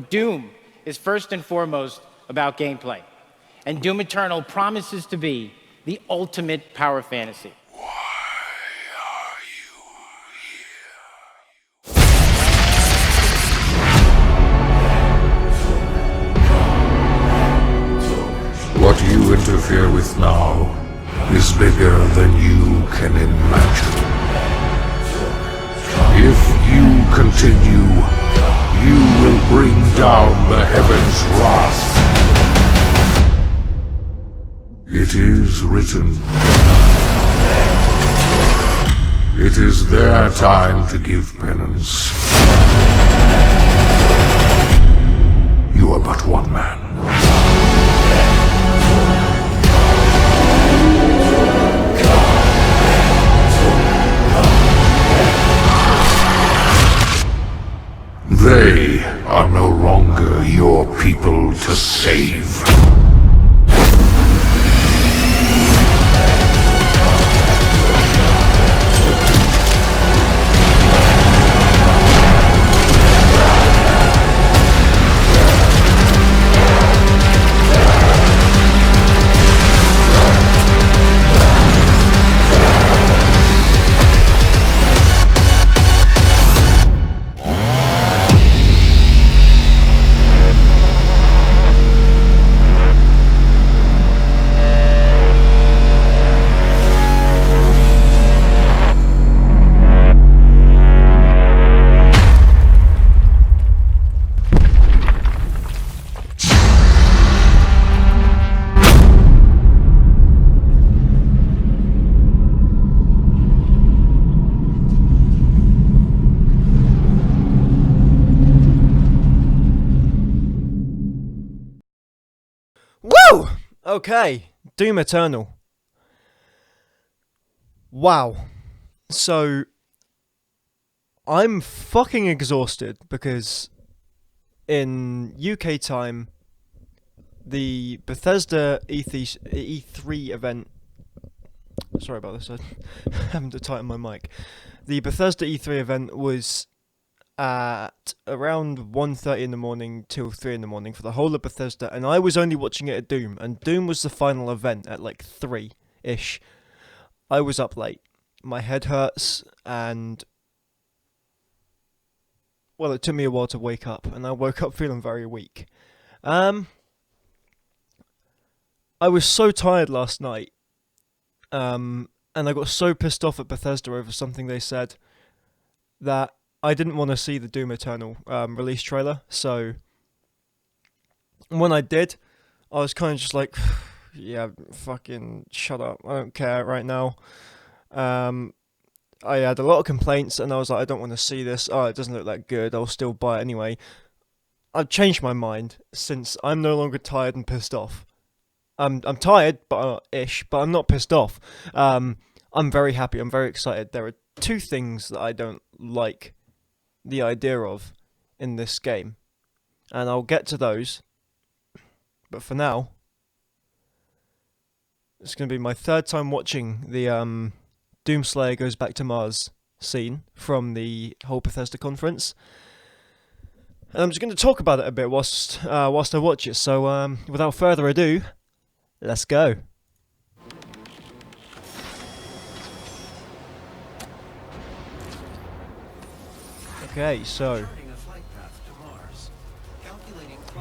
Doom is first and foremost about gameplay, and Doom Eternal promises to be the ultimate power fantasy. What you interfere with now is bigger than you can imagine. If you continue, you will bring down the heavens' wrath. It is written. It is their time to give penance. You are but one man. They are no longer your people to save. Woo! Okay, Doom Eternal. Wow. So, I'm fucking exhausted because in UK time, the Bethesda E3 event. Sorry about this, I'm having to tighten my mic. The Bethesda E3 event was at around 1:30 in the morning till 3 in the morning for the whole of Bethesda, and I was only watching it at Doom, and Doom was the final event at like 3-ish. I was up late. My head hurts, and well, it took me a while to wake up, and I woke up feeling very weak. I was so tired last night, and I got so pissed off at Bethesda over something they said that I didn't want to see the Doom Eternal release trailer, so when I did, I was kind of just like, yeah, fucking shut up, I don't care right now. I had a lot of complaints, and I was like, I don't want to see this, it doesn't look that good, I'll still buy it anyway. I've changed my mind, since I'm no longer tired and pissed off. I'm tired, but I'm not pissed off. I'm very happy, I'm very excited. There are two things that I don't like the idea of in this game, and I'll get to those, but for now it's going to be my third time watching the Doomslayer Goes Back to Mars scene from the whole Bethesda conference, and I'm just going to talk about it a bit whilst I watch it, so without further ado, let's go. Okay, so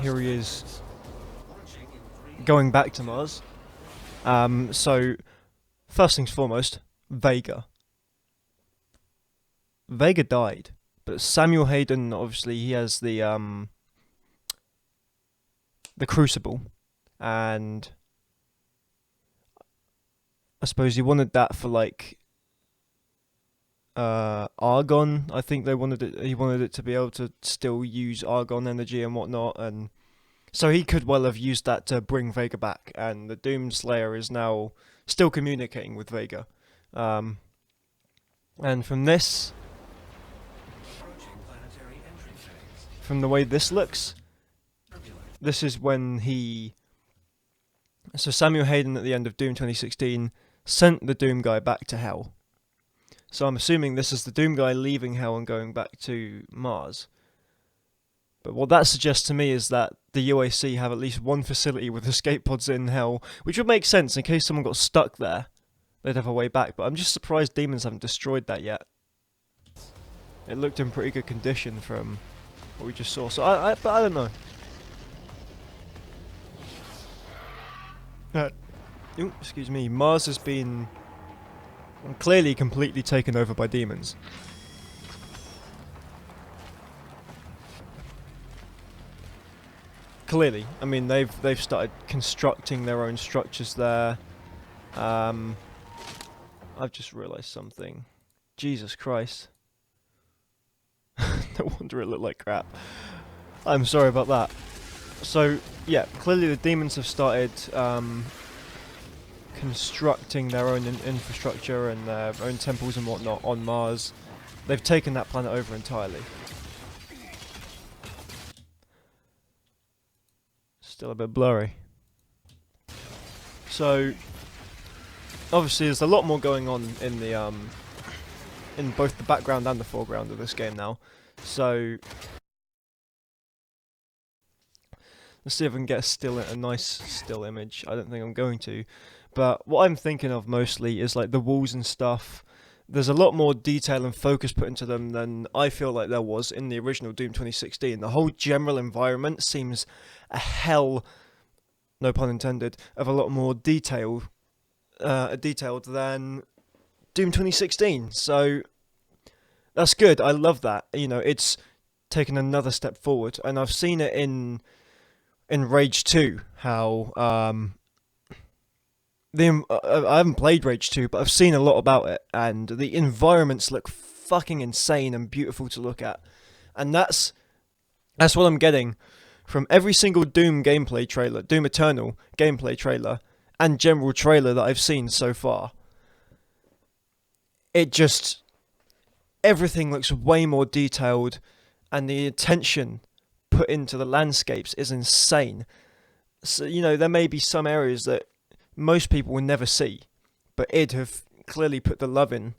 here he is going back to Mars. So first things foremost, Vega. Vega died, but Samuel Hayden, obviously, he has the Crucible, and I suppose he wanted that for like argon. I think he wanted it to be able to still use argon energy and whatnot, and so he could well have used that to bring Vega back, and the Doomslayer is now still communicating with Vega. And from this, from the way this looks, this is when so Samuel Hayden at the end of Doom 2016 sent the Doom guy back to Hell. So I'm assuming this is the Doom guy leaving Hell and going back to Mars. But what that suggests to me is that the UAC have at least one facility with escape pods in hell, which would make sense in case someone got stuck there. They'd have a way back, but I'm just surprised demons haven't destroyed that yet. It looked in pretty good condition from what we just saw, so but I don't know. Excuse me, Mars has been clearly completely taken over by demons. Clearly, I mean they've started constructing their own structures there. I've just realised something. Jesus Christ. No wonder it looked like crap. I'm sorry about that. So, yeah, clearly the demons have started constructing their own infrastructure and their own temples and whatnot on Mars. They've taken that planet over entirely. Still a bit blurry. So, obviously there's a lot more going on in the in both the background and the foreground of this game now. So let's see if I can get a nice still image. I don't think I'm going to, but what I'm thinking of mostly is like the walls and stuff. There's a lot more detail and focus put into them than I feel like there was in the original Doom 2016. The whole general environment seems a hell, no pun intended, of a lot more detailed than Doom 2016. So that's good. I love that. You know, it's taken another step forward, and I've seen it in Rage 2 how I haven't played Rage 2, but I've seen a lot about it, and the environments look fucking insane and beautiful to look at. And that's what I'm getting from every single Doom gameplay trailer, Doom Eternal gameplay trailer, and general trailer that I've seen so far. Everything looks way more detailed, and the attention put into the landscapes is insane. So, you know, there may be some areas that most people will never see, but id have clearly put the love in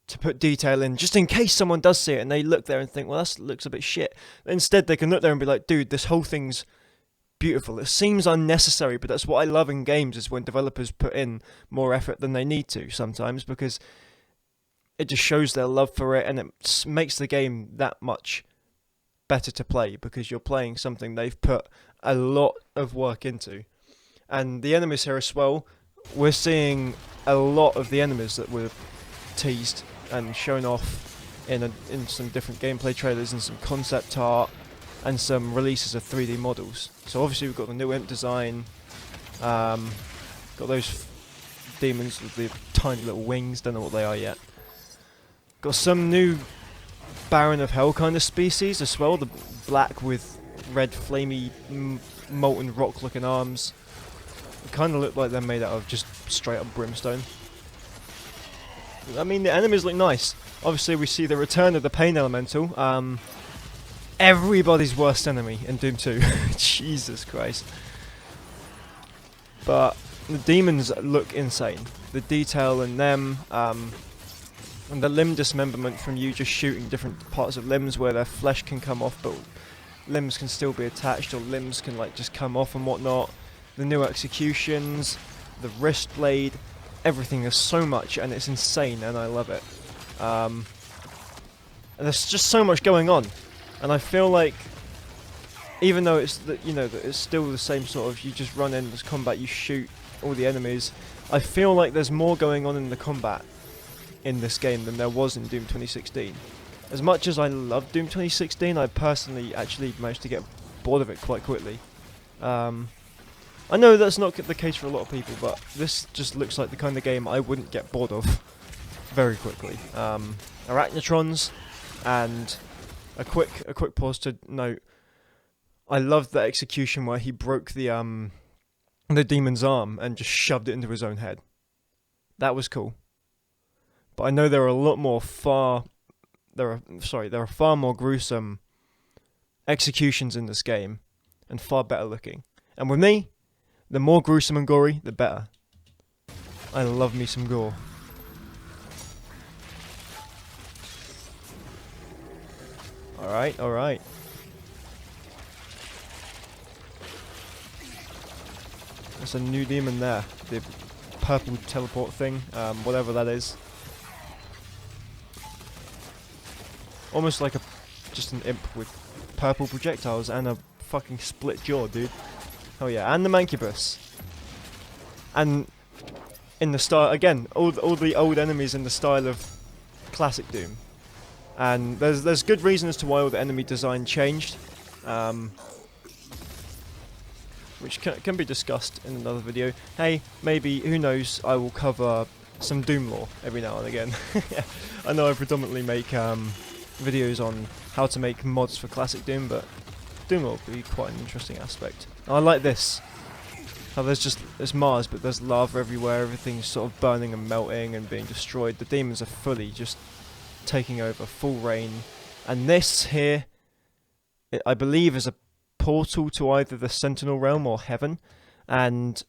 to put detail in, just in case someone does see it and they look there and think, well, that looks a bit shit. Instead, they can look there and be like, dude, this whole thing's beautiful. It seems unnecessary, but that's what I love in games, is when developers put in more effort than they need to sometimes, because it just shows their love for it, and it makes the game that much better to play, because you're playing something they've put a lot of work into. And the enemies here as well, we're seeing a lot of the enemies that were teased and shown off in some different gameplay trailers and some concept art and some releases of 3D models. So obviously we've got the new imp design, got those demons with the tiny little wings, don't know what they are yet. Got some new Baron of Hell kind of species as well, the black with red flamey molten rock looking arms. They kind of look like they're made out of just straight up brimstone. I mean, the enemies look nice. Obviously we see the return of the Pain Elemental, everybody's worst enemy in Doom 2. Jesus Christ. But the demons look insane. The detail in them, and the limb dismemberment from you just shooting different parts of limbs where their flesh can come off, but limbs can still be attached, or limbs can like just come off and whatnot. The new executions, the wrist blade, everything is so much, and it's insane, and I love it. And there's just so much going on, and I feel like, even though it's it's still the same sort of, you just run in, there's combat, you shoot all the enemies, I feel like there's more going on in the combat in this game than there was in Doom 2016. As much as I love Doom 2016, I personally actually managed to get bored of it quite quickly. I know that's not the case for a lot of people, but this just looks like the kind of game I wouldn't get bored of very quickly. Arachnotrons, and a quick pause to note, I loved that execution where he broke the demon's arm and just shoved it into his own head. That was cool. But I know there are far more gruesome executions in this game, and far better looking. And with me, the more gruesome and gory, the better. I love me some gore. Alright. There's a new demon there. The purple teleport thing, whatever that is. Almost like just an imp with purple projectiles and a fucking split jaw, dude. Oh yeah, and the Mancubus. And in the style, again, all the old enemies in the style of classic Doom. And there's good reason as to why all the enemy design changed, which can be discussed in another video. Hey, maybe, who knows, I will cover some Doom lore every now and again. Yeah, I know I predominantly make videos on how to make mods for classic Doom, but Doom lore will be quite an interesting aspect. I like this. How there's Mars, but there's lava everywhere, everything's sort of burning and melting and being destroyed. The demons are fully just taking over, full reign. And this here, I believe, is a portal to either the Sentinel Realm or Heaven. And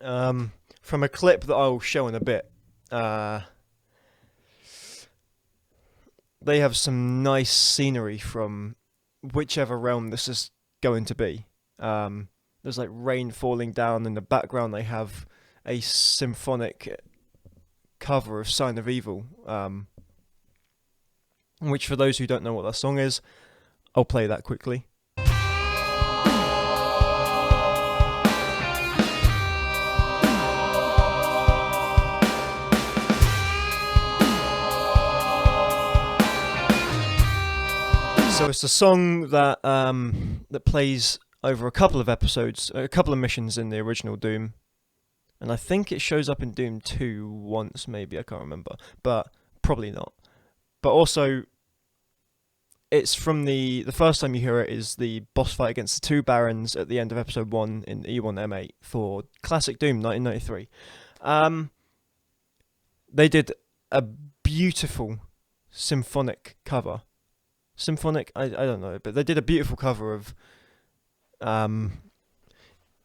from a clip that I will show in a bit, they have some nice scenery from whichever realm this is going to be. There's like rain falling down in the background. They have a symphonic cover of Sign of Evil, which for those who don't know what that song is, I'll play that quickly. So it's a song that that plays over a couple of episodes, a couple of missions in the original Doom, and I think it shows up in Doom 2 once, maybe, I can't remember, but probably not. But also, it's from the first time you hear it is the boss fight against the two Barons at the end of episode 1 in E1M8 for classic Doom 1993. They did a beautiful symphonic cover. Symphonic? I don't know, but they did a beautiful cover of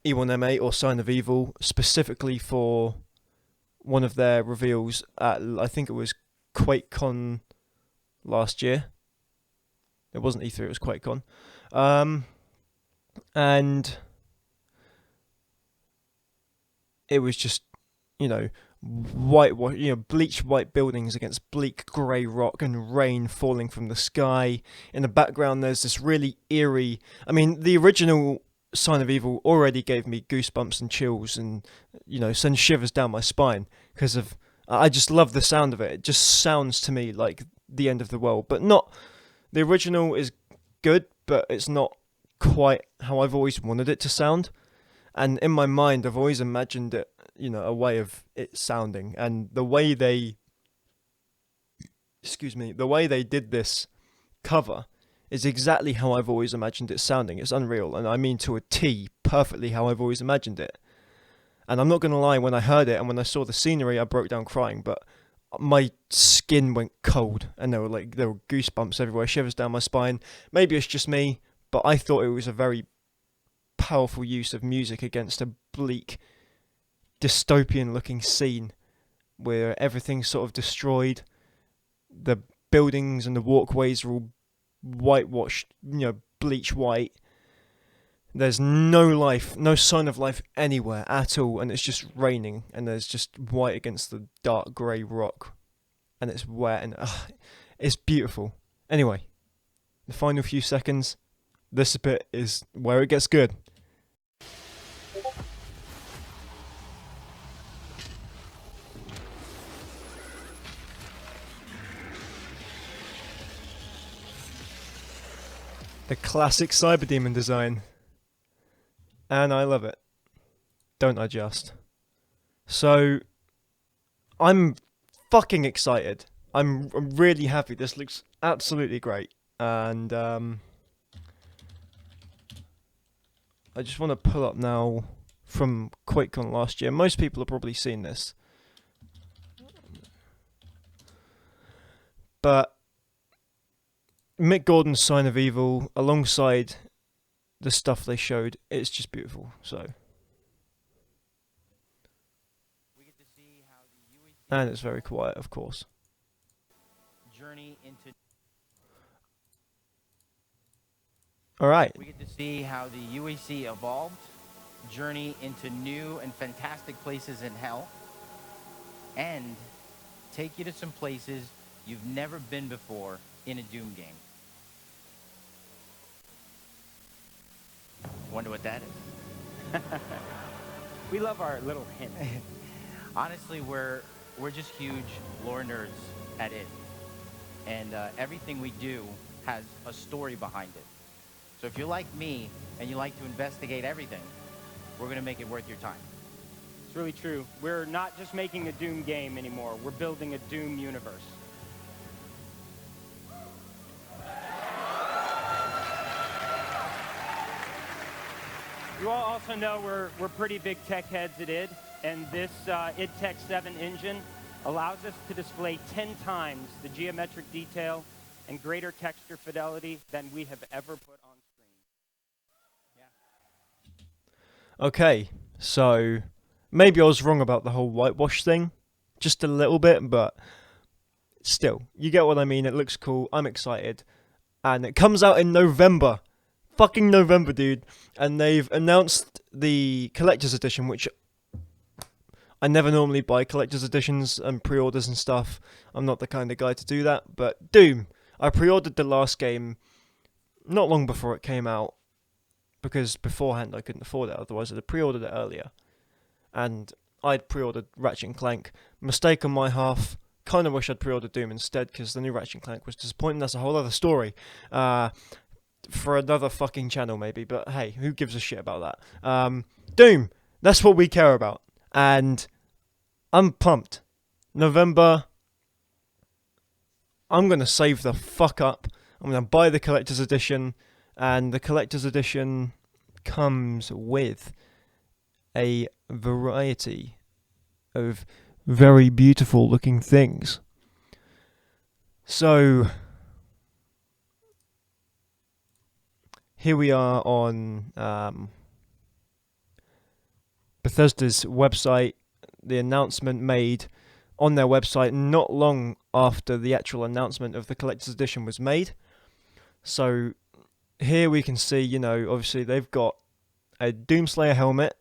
E1M8 or Sign of Evil, specifically for one of their reveals at, I think it was QuakeCon last year. It wasn't E3, it was QuakeCon. And it was just, bleached white buildings against bleak grey rock and rain falling from the sky. In the background, there's this really eerie. I mean, the original Sign of Evil already gave me goosebumps and chills, and send shivers down my spine because of. I just love the sound of it. It just sounds to me like the end of the world, but not. The original is good, but it's not quite how I've always wanted it to sound. And in my mind, I've always imagined it, a way of it sounding. And the way they did this cover is exactly how I've always imagined it sounding. It's unreal, and I mean to a T, perfectly how I've always imagined it. And I'm not going to lie, when I heard it and when I saw the scenery, I broke down crying, but my skin went cold, and there were goosebumps everywhere, shivers down my spine. Maybe it's just me, but I thought it was a very powerful use of music against a bleak, dystopian-looking scene where everything's sort of destroyed. The buildings and the walkways are all whitewashed, bleach white. There's no life, no sign of life anywhere at all, and it's just raining, and there's just white against the dark grey rock, and it's wet, and it's beautiful. Anyway, the final few seconds, this bit is where it gets good. The classic Cyberdemon design. And I love it. Don't I just? So, I'm fucking excited. I'm really happy. This looks absolutely great. And I just want to pull up now from QuakeCon last year. Most people have probably seen this. But Mick Gordon's Sign of Evil alongside the stuff they showed, it's just beautiful. So, and it's very quiet, of course. Journey into. All right. We get to see how the UEC evolved journey into new and fantastic places in hell, and take you to some places you've never been before in a Doom game. Wonder what that is? We love our little hints. Honestly, we're just huge lore nerds at it. And everything we do has a story behind it. So if you're like me and you like to investigate everything, we're going to make it worth your time. It's really true. We're not just making a Doom game anymore. We're building a Doom universe. You all also know we're pretty big tech heads at id, and this id Tech 7 engine allows us to display 10 times the geometric detail and greater texture fidelity than we have ever put on screen. Yeah. Okay, so maybe I was wrong about the whole whitewash thing, just a little bit, but still, you get what I mean. It looks cool. I'm excited, and it comes out in November. Fucking November, dude. And they've announced the collector's edition, which I never normally buy collector's editions and pre-orders and stuff. I'm not the kind of guy to do that. But Doom, I pre-ordered the last game not long before it came out, because beforehand I couldn't afford it, otherwise I'd have pre-ordered it earlier. And I'd pre-ordered Ratchet & Clank. Mistake on my half. Kind of wish I'd pre-ordered Doom instead, because the new Ratchet & Clank was disappointing. That's a whole other story. For another fucking channel maybe, but hey, who gives a shit about that? Doom, that's what we care about, and I'm pumped. November, I'm gonna save the fuck up. I'm gonna buy the collector's edition, and the collector's edition comes with a variety of very beautiful looking things. So here we are on Bethesda's website. The announcement made on their website not long after the actual announcement of the collector's edition was made. So here we can see, you know, obviously they've got a Doomslayer helmet,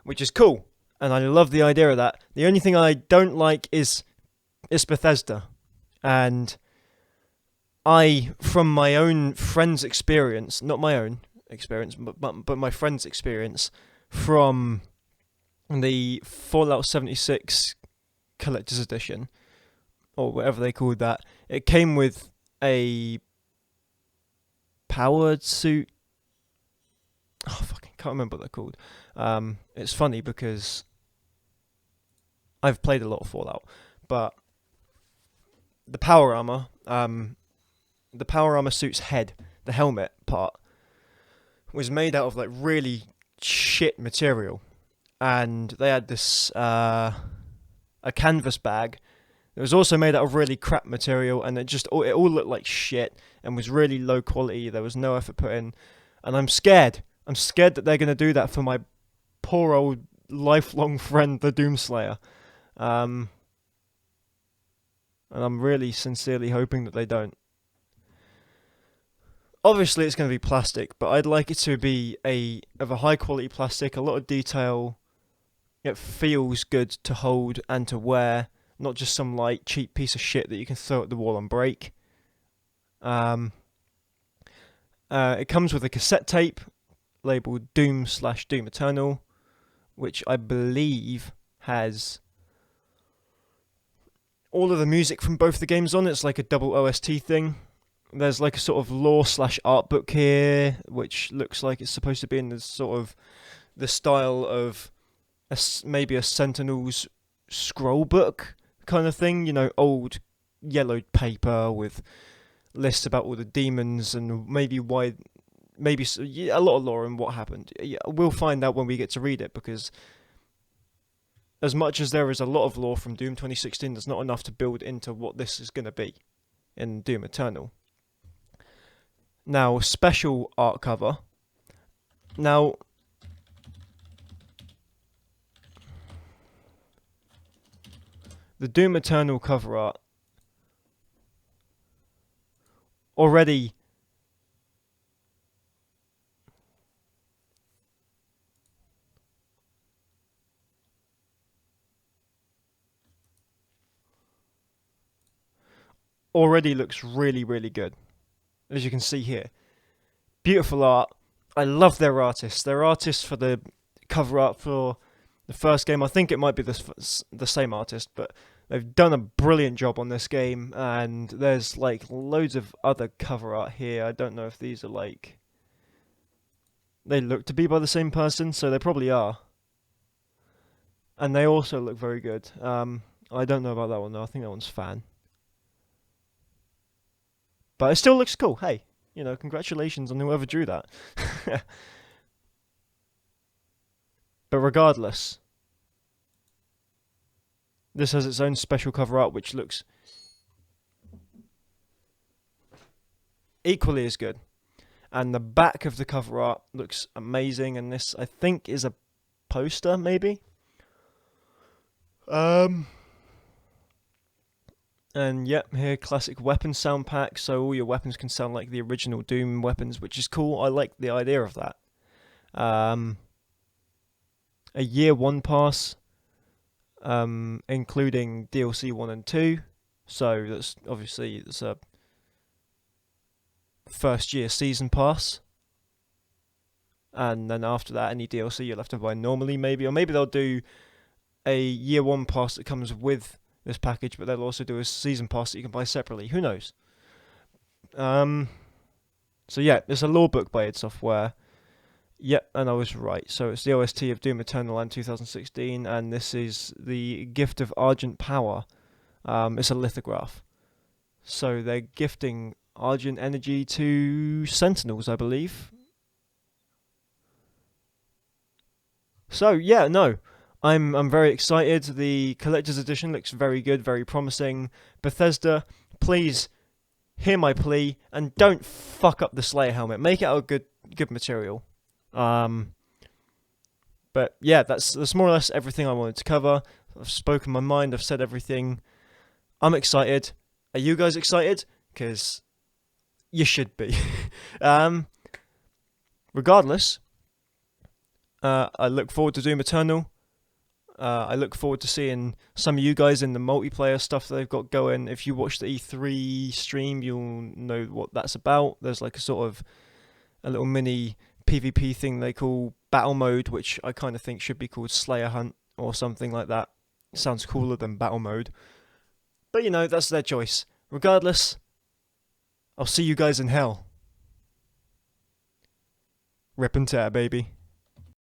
which is cool, and I love the idea of that. The only thing I don't like is it's Bethesda, and I, from my own friend's experience, not my own experience, but my friend's experience from the Fallout 76 Collector's Edition, or whatever they called that, it came with a powered suit. Oh, fucking can't remember what they're called. It's funny because I've played a lot of Fallout, but the power armor, suit's head, the helmet part, was made out of like really shit material, and they had this a canvas bag that was also made out of really crap material, and it all looked like shit and was really low quality. There was no effort put in, and I'm scared that they're going to do that for my poor old lifelong friend, the Doomslayer. And I'm really sincerely hoping that they don't. Obviously it's going to be plastic, but I'd like it to be of a high quality plastic, a lot of detail. It feels good to hold and to wear, not just some like cheap piece of shit that you can throw at the wall and break. It comes with a cassette tape labeled Doom/Doom Eternal, which I believe has all of the music from both the games on it. It's like a double OST thing. There's like a sort of lore/art book here, which looks like it's supposed to be in the sort of the style of maybe a Sentinel's scroll book kind of thing, you know, old yellowed paper with lists about all the demons and maybe a lot of lore and what happened. Yeah, we'll find out when we get to read it, because as much as there is a lot of lore from Doom 2016, there's not enough to build into what this is going to be in Doom Eternal. Now, special art cover. Now, the Doom Eternal cover art already already looks really, really good, as you can see here. Beautiful art. I love their artists. Their artists for the cover art for the first game, I think it might be the same artist, but they've done a brilliant job on this game, and there's like loads of other cover art here. I don't know if these are like... They look to be by the same person, so they probably are. And they also look very good. I don't know about that one though, I think that one's fan. But it still looks cool. Hey, you know, congratulations on whoever drew that. But regardless, this has its own special cover art which looks equally as good. And the back of the cover art looks amazing, and this, I think, is a poster, maybe? And yep, here, classic weapon sound pack, so all your weapons can sound like the original Doom weapons, which is cool. I like the idea of that. A year 1 pass, including DLC 1 and 2, so that's obviously it's a first year season pass, and then after that any DLC you'll have to buy normally, maybe, or maybe they'll do a year 1 pass that comes with this package, but they'll also do a season pass that you can buy separately. Who knows? So yeah, there's a lore book by id Software. Yep, and I was right. So it's the OST of Doom Eternal and 2016, and this is the Gift of Argent Power. It's a lithograph. So they're gifting Argent energy to Sentinels, I believe. So yeah, no, I'm very excited. The collector's edition looks very good, very promising. Bethesda, please hear my plea and don't fuck up the Slayer helmet. Make it out of good material. But yeah, that's more or less everything I wanted to cover. I've spoken my mind. I've said everything. I'm excited. Are you guys excited? Because you should be. Regardless, I look forward to Doom Eternal. I look forward to seeing some of you guys in the multiplayer stuff that they've got going. If you watch the E3 stream, you'll know what that's about. There's like a little mini PvP thing they call Battle Mode, which I kind of think should be called Slayer Hunt or something like that. It sounds cooler than Battle Mode. But you know, that's their choice. Regardless, I'll see you guys in hell. Rip and tear, baby.